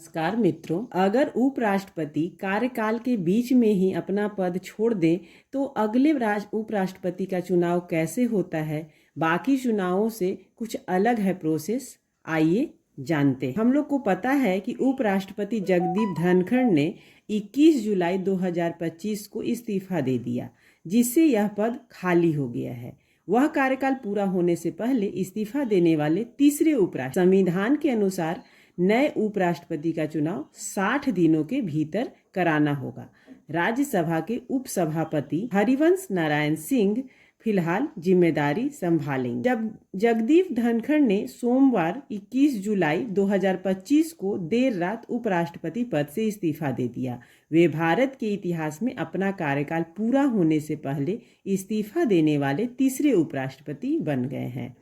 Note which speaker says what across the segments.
Speaker 1: नमस्कार मित्रों, अगर उपराष्ट्रपति कार्यकाल के बीच में ही अपना पद छोड़ दें तो अगले उपराष्ट्रपति का चुनाव कैसे होता है। बाकी चुनावों से कुछ अलग है प्रोसेस। आइए जानते हैं। हम लोग को पता है कि उपराष्ट्रपति जगदीप धनखड़ ने 21 जुलाई 2025 को इस्तीफा दे दिया, जिससे यह पद खाली हो गया है। वह कार्यकाल पूरा होने से पहले इस्तीफा देने वाले तीसरे उपराष्ट्रपति। संविधान के अनुसार नए उपराष्ट्रपति का चुनाव 60 दिनों के भीतर कराना होगा। राज्यसभा के उपसभापति हरिवंश नारायण सिंह फिलहाल जिम्मेदारी संभालेंगे। जब जगदीप धनखड़ ने सोमवार 21 जुलाई 2025 को देर रात उपराष्ट्रपति पद से इस्तीफा दे दिया। वे भारत के इतिहास में अपना कार्यकाल पूरा होने से पहले इस्तीफा देने वाले तीसरे उपराष्ट्रपति बन गए हैं।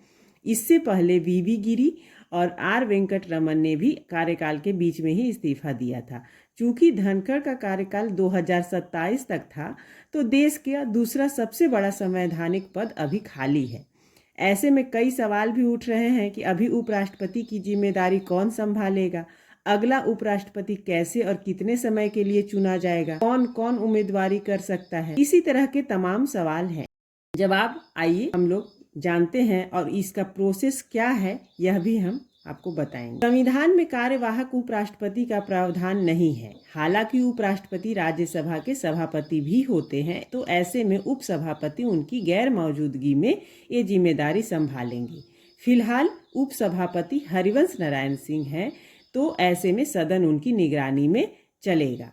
Speaker 1: इससे पहले वीवी गिरी और आर वेंकट रमन ने भी कार्यकाल के बीच में ही इस्तीफा दिया था। चूंकि धनखड़ का कार्यकाल 2027 तक था, तो देश का दूसरा सबसे बड़ा संवैधानिक पद अभी खाली है। ऐसे में कई सवाल भी उठ रहे हैं कि अभी उपराष्ट्रपति की जिम्मेदारी कौन संभालेगा, अगला उपराष्ट्रपति कैसे और कितने समय के लिए चुना जाएगा, कौन कौन उम्मीदवारी कर सकता है, इसी तरह के तमाम सवाल हैं। जवाब आइए हम लोग जानते हैं, और इसका प्रोसेस क्या है यह भी हम आपको बताएंगे। संविधान में कार्यवाहक उपराष्ट्रपति का प्रावधान नहीं है। हालांकि उपराष्ट्रपति राज्यसभा के सभापति भी होते हैं, तो ऐसे में उपसभापति उनकी गैर मौजूदगी में ये जिम्मेदारी संभालेंगे। फिलहाल उपसभापति हरिवंश नारायण सिंह हैं, तो ऐसे में सदन उनकी निगरानी में चलेगा।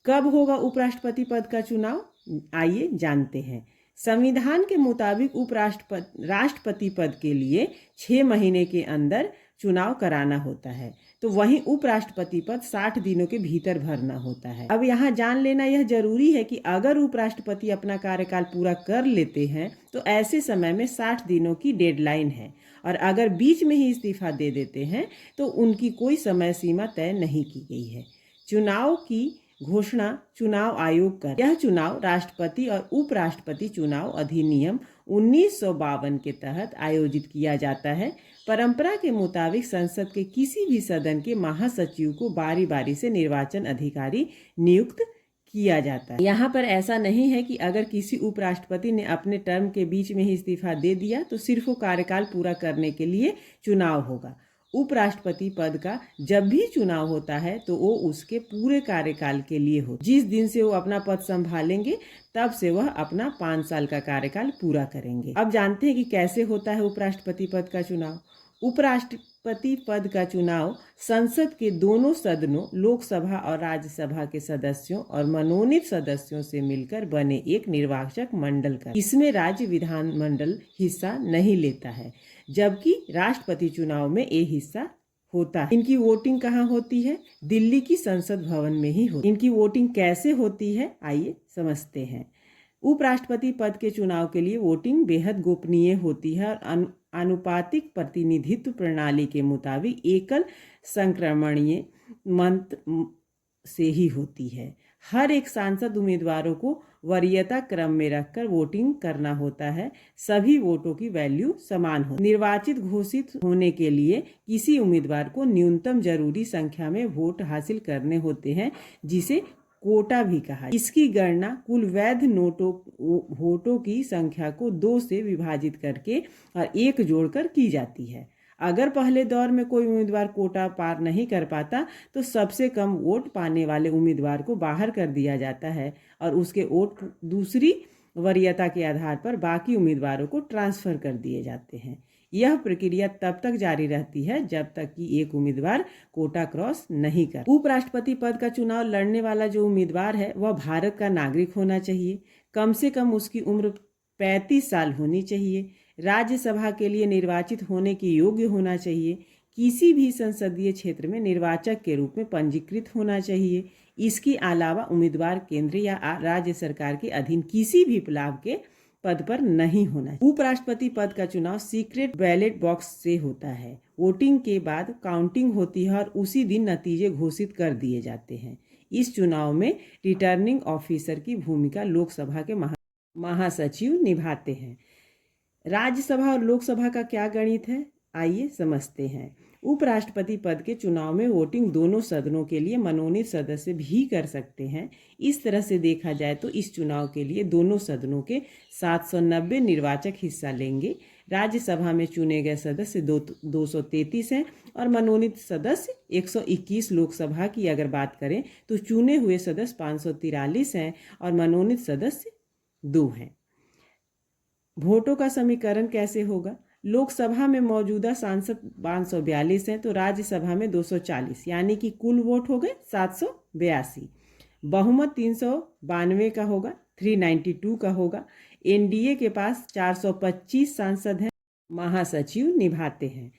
Speaker 1: कब होगा उपराष्ट्रपति पद का चुनाव, आइए जानते हैं। संविधान के मुताबिक राष्ट्रपति पद के लिए 6 महीने के अंदर चुनाव कराना होता है, तो वहीं उपराष्ट्रपति पद 60 दिनों के भीतर भरना होता है। अब यहाँ जान लेना यह जरूरी है कि अगर उपराष्ट्रपति अपना कार्यकाल पूरा कर लेते हैं तो ऐसे समय में 60 दिनों की डेडलाइन है, और अगर बीच में ही इस्तीफा दे देते हैं तो उनकी कोई समय सीमा तय नहीं की गई है। चुनाव की घोषणा चुनाव आयोग कर। यह चुनाव राष्ट्रपति और उपराष्ट्रपति चुनाव अधिनियम 1952 के तहत आयोजित किया जाता है। परंपरा के मुताबिक संसद के किसी भी सदन के महासचिव को बारी बारी से निर्वाचन अधिकारी नियुक्त किया जाता है। यहाँ पर ऐसा नहीं है कि अगर किसी उपराष्ट्रपति ने अपने टर्म के बीच में ही इस्तीफा दे दिया तो सिर्फ वो कार्यकाल पूरा करने के लिए चुनाव होगा। उपराष्ट्रपति पद का जब भी चुनाव होता है तो वो उसके पूरे कार्यकाल के लिए हो। जिस दिन से वो अपना पद संभालेंगे तब से वह अपना 5 साल का कार्यकाल पूरा करेंगे। अब जानते हैं कि कैसे होता है उपराष्ट्रपति पद का चुनाव। उपराष्ट्रपति पद का चुनाव संसद के दोनों सदनों, लोकसभा और राज्यसभा के सदस्यों और मनोनीत सदस्यों से मिलकर बने एक निर्वाचक मंडल का। इसमें राज्य विधानमंडल हिस्सा नहीं लेता है, जबकि राष्ट्रपति चुनाव में ये हिस्सा होता है। इनकी वोटिंग कहाँ होती है? दिल्ली की संसद भवन में ही होती है। इनकी वोटिंग कैसे होती है, आइए समझते हैं। उपराष्ट्रपति पद के चुनाव के लिए वोटिंग बेहद गोपनीय होती है और आनुपातिक प्रतिनिधित्व प्रणाली के मुताबिक एकल संक्रमणीय मत से ही होती है। हर एक सांसद उम्मीदवारों को वरीयता क्रम में रखकर वोटिंग करना होता है। सभी वोटों की वैल्यू समान हो। निर्वाचित घोषित होने के लिए किसी उम्मीदवार को न्यूनतम जरूरी संख्या में वोट हासिल करने होते हैं, जिसे कोटा भी कहा। इसकी गणना कुल वैध वोटों की संख्या को 2 से विभाजित करके और 1 जोड़कर की जाती है। अगर पहले दौर में कोई उम्मीदवार कोटा पार नहीं कर पाता तो सबसे कम वोट पाने वाले उम्मीदवार को बाहर कर दिया जाता है और उसके वोट दूसरी वरीयता के आधार पर बाकी उम्मीदवारों को ट्रांसफर कर दिए जाते हैं। यह प्रक्रिया तब तक जारी रहती है जब तक कि एक उम्मीदवार कोटा क्रॉस नहीं कर। उपराष्ट्रपति पद का चुनाव लड़ने वाला जो उम्मीदवार है वह भारत का नागरिक होना चाहिए। कम से कम उसकी उम्र 35 साल होनी चाहिए। राज्यसभा के लिए निर्वाचित होने के योग्य होना चाहिए। किसी भी संसदीय क्षेत्र में निर्वाचक के रूप में पंजीकृत होना चाहिए। इसके अलावा उम्मीदवार केंद्र या राज्य सरकार के अधीन किसी भी लाभ के पद पर नहीं होना। उपराष्ट्रपति पद का चुनाव सीक्रेट बैलेट बॉक्स से होता है। वोटिंग के बाद काउंटिंग होती है और उसी दिन नतीजे घोषित कर दिए जाते हैं। इस चुनाव में रिटर्निंग ऑफिसर की भूमिका लोकसभा के महासचिव निभाते हैं। राज्यसभा और लोकसभा का क्या गणित है, आइए समझते हैं। उपराष्ट्रपति पद के चुनाव में वोटिंग दोनों सदनों के लिए मनोनीत सदस्य भी कर सकते हैं। इस तरह से देखा जाए तो इस चुनाव के लिए दोनों सदनों के 790 निर्वाचक हिस्सा लेंगे। राज्यसभा में चुने गए सदस्य 233 हैं और मनोनीत सदस्य 121। लोकसभा की अगर बात करें तो चुने हुए सदस्य 543 हैं और मनोनीत सदस्य 2 हैं। वोटों का समीकरण कैसे होगा? लोकसभा में मौजूदा सांसद 542 हैं तो राज्यसभा में 240, यानी कि कुल वोट हो गए 782। बहुमत 392 का होगा, 392 का होगा। एनडीए के पास 425 सांसद हैं, महासचिव निभाते हैं।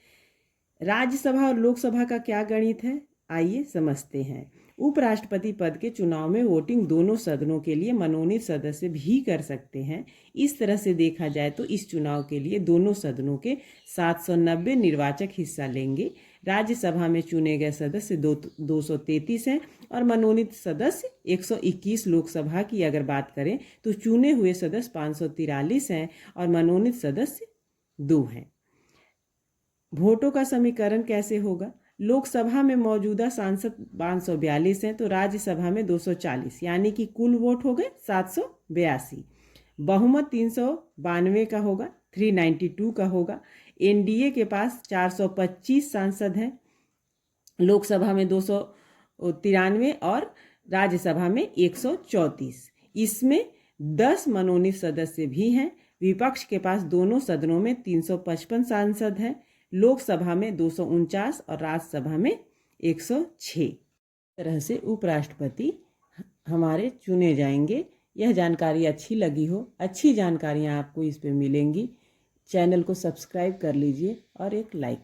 Speaker 1: राज्यसभा और लोकसभा का क्या गणित है, आइए समझते हैं। उपराष्ट्रपति पद के चुनाव में वोटिंग दोनों सदनों के लिए मनोनीत सदस्य भी कर सकते हैं। इस तरह से देखा जाए तो इस चुनाव के लिए दोनों सदनों के 790 निर्वाचक हिस्सा लेंगे। राज्यसभा में चुने गए सदस्य 233 हैं और मनोनीत सदस्य 121। लोकसभा की अगर बात करें तो चुने हुए सदस्य 543 हैं और मनोनीत सदस्य 2 हैं। वोटों का समीकरण कैसे होगा? लोकसभा में मौजूदा सांसद 542 हैं तो राज्यसभा में 240, यानी कि कुल वोट हो गए 782। बहुमत 392 का होगा, 392 का होगा। एनडीए के पास 425 सांसद हैं, लोकसभा में 293 और राज्यसभा में 134। इसमें 10 मनोनीत सदस्य भी हैं। विपक्ष के पास दोनों सदनों में 355 सांसद हैं, लोकसभा में 249 और राज्यसभा में 106। तरह से उपराष्ट्रपति हमारे चुने जाएंगे। यह जानकारी अच्छी लगी हो, अच्छी जानकारियाँ आपको इस पे मिलेंगी। चैनल को सब्सक्राइब कर लीजिए और एक लाइक।